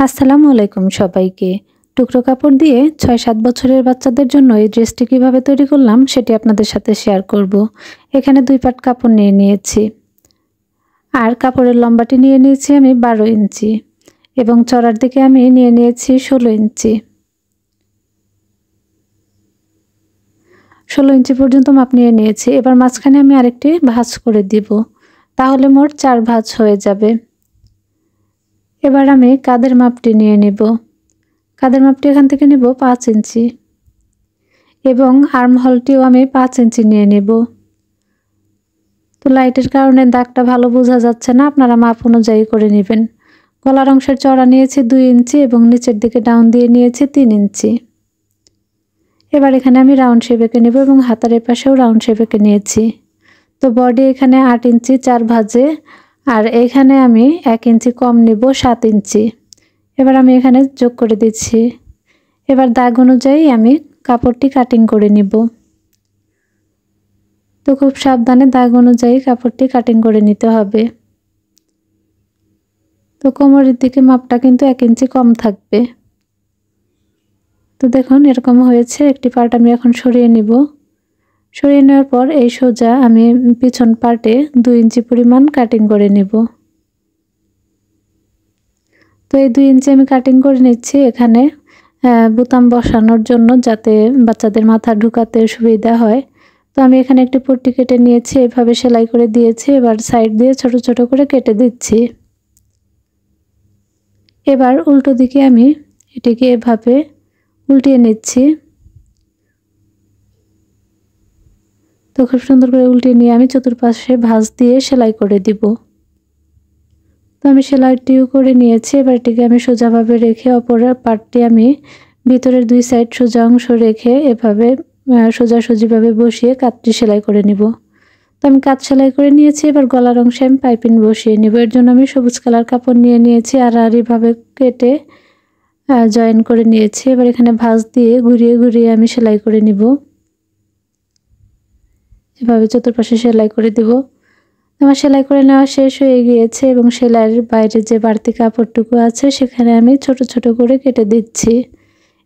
আসসালামু আলাইকুম সবাইকে। টুকরো কাপড় দিয়ে ৬-৭ বছরের বাচ্চাদের জন্য এই ড্রেসটি কিভাবে তৈরি করলাম সেটি আপনাদের সাথে শেয়ার করব। এখানে ২ পাট কাপড় নিয়ে নিয়েছি। আর কাপড়ের লম্বাটি নিয়ে নিয়েছি আমি ১২ ইঞ্চি এবং চড়ার দিকে আমি নিয়ে নিয়েছি ১৬ ইঞ্চি। ১৬ ইঞ্চি পর্যন্ত মাপ নিয়ে নিয়েছি। এবার মাঝখানে আমি আরেকটি ভাঁজ করে দিব। তাহলে মোট ৪ ভাঁজ হয়ে যাবে। এবার আমি কাঁধের মাপটি নিয়ে নেব। কাঁধের মাপটি এখান থেকে নেব ৫ ইঞ্চি এবং আর্ম হোলটিও আমি ৫ ইঞ্চি নিয়ে নেব। তো লাইটের কারণে দাগটা ভালো বোঝা যাচ্ছে না, আপনারা মাপ অনুযায়ী করে নেবেন। গলার অংশের চওড়া নিয়েছি ২ ইঞ্চি এবং নিচের দিকে ডাউন দিয়ে নিয়েছি ৩ ইঞ্চি। এবার এখানে আমি রাউন্ড শেপ এঁকে নেব এবং হাতার এপাশেও রাউন্ড শেপ এঁকে নিয়েছি। তো বডি এখানে ৮ ইঞ্চি ৪ ভাঁজে, আর এখানে আমি ১ ইঞ্চি কম নেব ৭ ইঞ্চি। এবার আমি এখানে যোগ করে দিচ্ছি। এবার দাগ অনুযায়ী আমি কাপড়টি কাটিং করে নিব। তো খুব সাবধানে দাগ অনুযায়ী কাপড়টি কাটিং করে নিতে হবে। তো কোমরের দিকে মাপটা কিন্তু ১ ইঞ্চি কম থাকবে। তো দেখুন এরকম হয়েছে। একটি পার্ট আমি এখন সরিয়ে নিব। সরিয়ে নেওয়ার পর এই সোজা আমি পিছন পার্টে ২ ইঞ্চি পরিমাণ কাটিং করে নেব। তো এই ২ ইঞ্চি আমি কাটিং করে নিচ্ছি এখানে বোতাম বসানোর জন্য, যাতে বাচ্চাদের মাথা ঢুকাতে সুবিধা হয়। তো আমি এখানে একটি পট্টি কেটে নিয়েছি, এভাবে সেলাই করে দিয়েছি। এবার সাইড দিয়ে ছোট ছোট করে কেটে দিচ্ছি। এবার উল্টো দিকে আমি এটিকে এভাবে উল্টিয়ে নিচ্ছি। তো খুব সুন্দর করে উল্টিয়ে নিয়ে আমি চতুর্পাশে ভাঁজ দিয়ে সেলাই করে দিব। তো আমি সেলাইটিও করে নিয়েছি। এবার এটিকে আমি সোজাভাবে রেখে অপরের পার্টটি আমি ভিতরের ২ সাইড সোজা অংশ রেখে এভাবে সোজাসুজিভাবে বসিয়ে কাঁধটি সেলাই করে নিব। তো আমি কাঁধ সেলাই করে নিয়েছি। এবার গলার অংশে আমি পাইপিং বসিয়ে নিব। এর জন্য আমি সবুজ কালার কাপড় নিয়ে নিয়েছি আর আড়াআড়িভাবে কেটে জয়েন করে নিয়েছি। এবার এখানে ভাঁজ দিয়ে ঘুরিয়ে ঘুরিয়ে আমি সেলাই করে নিব। এভাবে চতুর্পাশে সেলাই করে দেব। আমার সেলাই করে নেওয়া শেষ হয়ে গিয়েছে এবং সেলাইয়ের বাইরে যে বাড়তি কাপড়টুকু আছে সেখানে আমি ছোট ছোট করে কেটে দিচ্ছি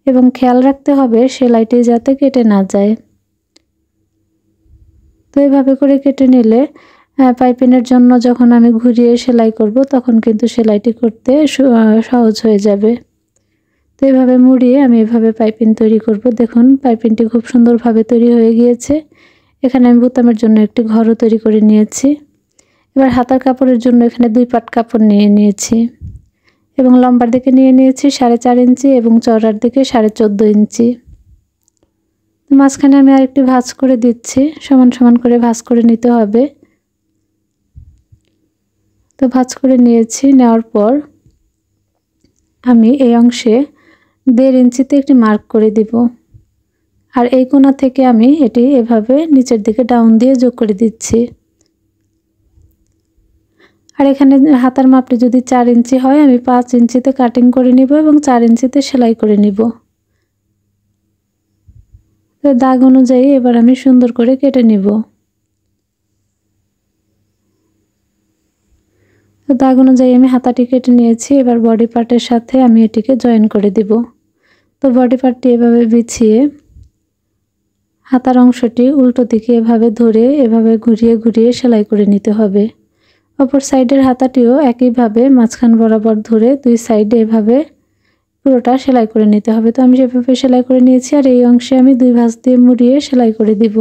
এবং খেয়াল রাখতে হবে সেলাইটি যাতে কেটে না যায়। তো এইভাবে করে কেটে নিলে পাইপিংয়ের জন্য যখন আমি ঘুরিয়ে সেলাই করব তখন কিন্তু সেলাইটি করতে সহজ হয়ে যাবে। তো এইভাবে মুড়িয়ে আমি এভাবে পাইপিং তৈরি করব। দেখুন পাইপিংটি খুব সুন্দরভাবে তৈরি হয়ে গিয়েছে। এখানে আমি বোতামের জন্য একটি ঘরও তৈরি করে নিয়েছি। এবার হাতার কাপড়ের জন্য এখানে ২ পাট কাপড় নিয়ে নিয়েছি এবং লম্বার দিকে নিয়ে নিয়েছি ৪.৫ ইঞ্চি এবং চওড়ার দিকে ১৪.৫ ইঞ্চি। মাঝখানে আমি আরেকটি ভাঁজ করে দিচ্ছি, সমান সমান করে ভাঁজ করে নিতে হবে। তো ভাঁজ করে নিয়েছি। নেওয়ার পর আমি এই অংশে ১.৫ ইঞ্চিতে একটি মার্ক করে দিব আর এই কোণা থেকে আমি এটি এভাবে নিচের দিকে ডাউন দিয়ে যোগ করে দিচ্ছি। আর এখানে হাতার মাপটি যদি ৪ ইঞ্চি হয় আমি ৫ ইঞ্চিতে কাটিং করে নিব এবং ৪ ইঞ্চিতে সেলাই করে নিব। তো দাগ অনুযায়ী এবার আমি সুন্দর করে কেটে নিব। তো দাগ অনুযায়ী আমি হাতাটি কেটে নিয়েছি। এবার বডি পার্টের সাথে আমি এটিকে জয়েন করে দিব। তো বডি পার্টটি এভাবে বিছিয়ে হাতার অংশটি উল্টো দিকে এভাবে ধরে এভাবে ঘুরিয়ে ঘুরিয়ে সেলাই করে নিতে হবে। অপর সাইডের হাতাটিও একইভাবে মাঝখান বরাবর ধরে ২ সাইডে এভাবে পুরোটা সেলাই করে নিতে হবে। তো আমি যেভাবে সেলাই করে নিয়েছি আর এই অংশে আমি ২ ভাঁজ দিয়ে মুড়িয়ে সেলাই করে দিব।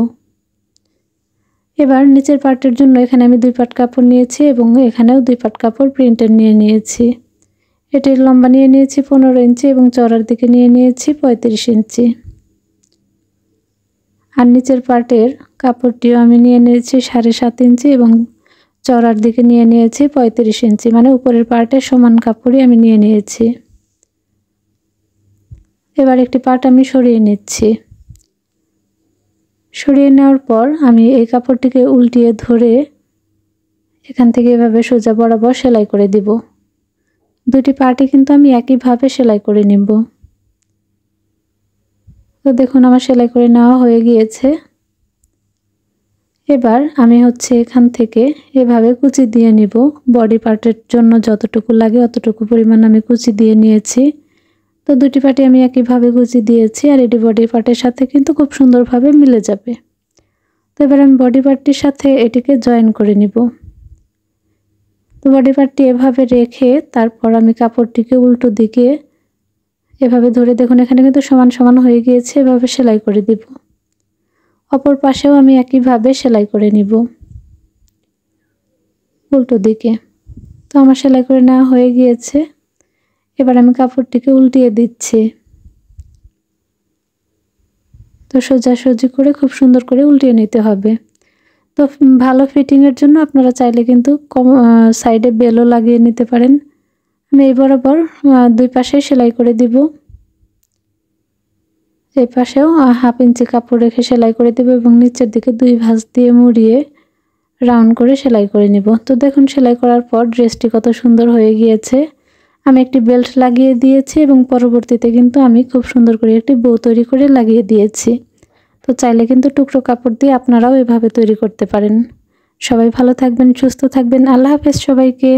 এবার নিচের পার্টের জন্য এখানে আমি ২ পাট কাপড় নিয়েছি এবং এখানেও ২ পাট কাপড় প্রিন্টের নিয়ে নিয়েছি। এটির লম্বা নিয়ে নিয়েছি ১৫ ইঞ্চি এবং চওড়ার দিকে নিয়ে নিয়েছি ৩৫ ইঞ্চি। আর নিচের পার্টের কাপড়টিও আমি নিয়ে নিয়েছি ৭.৫ ইঞ্চি এবং চওড়ার দিকে নিয়ে নিয়েছি ৩৫ ইঞ্চি, মানে উপরের পার্টের সমান কাপড়ই আমি নিয়ে নিয়েছি। এবার একটি পার্ট আমি সরিয়ে নিচ্ছি। সরিয়ে নেওয়ার পর আমি এই কাপড়টিকে উল্টিয়ে ধরে এখান থেকে এভাবে সোজা বরাবর সেলাই করে দিব। দুটি পার্টই কিন্তু আমি একইভাবে সেলাই করে নিব। তো দেখুন আমার সেলাই করে নেওয়া হয়ে গিয়েছে। এবার আমি এখান থেকে এভাবে কুচি দিয়ে নিব। বডি পার্টের জন্য যতটুকু লাগে অতটুকু পরিমাণ আমি কুচি দিয়ে নিয়েছি। তো দুটি পার্টে আমি একইভাবে কুচি দিয়েছি, আর এটি বডি পার্টের সাথে কিন্তু খুব সুন্দরভাবে মিলে যাবে। তো এবার আমি বডি পার্টটির সাথে এটিকে জয়েন করে নিব। তো বডি পার্টটি এভাবে রেখে তারপর আমি কাপড়টিকে উল্টো দিকে এভাবে ধরে, দেখুন এখানে কিন্তু সমান সমান হয়ে গিয়েছে, এভাবে সেলাই করে দিব। অপর পাশেও আমি একইভাবে সেলাই করে নিব উল্টো দিকে। তো আমার সেলাই করে নেওয়া হয়ে গিয়েছে। এবার আমি কাপড়টিকে উল্টিয়ে দিচ্ছি। তো সোজাসুজি করে খুব সুন্দর করে উল্টিয়ে নিতে হবে। তো ভালো ফিটিংয়ের জন্য আপনারা চাইলে কিন্তু সাইডে বেলও লাগিয়ে নিতে পারেন। আমি এই বরাবর দুই পাশে সেলাই করে দিব। এই পাশেও 1/2 ইঞ্চি কাপড় রেখে সেলাই করে দেব এবং নিচের দিকে 2 ভাঁজ দিয়ে মুড়িয়ে রাউন্ড করে সেলাই করে নিব। তো দেখুন সেলাই করার পর ড্রেসটি কত সুন্দর হয়ে গিয়েছে। আমি একটি বেল্ট লাগিয়ে দিয়েছি এবং পরবর্তীতে কিন্তু আমি খুব সুন্দর করে একটি বো তৈরি করে লাগিয়ে দিয়েছি। তো চাইলে কিন্তু টুকরো কাপড় দিয়ে আপনারাও এভাবে তৈরি করতে পারেন। সবাই ভালো থাকবেন, সুস্থ থাকবেন। আল্লাহ হাফেজ সবাইকে।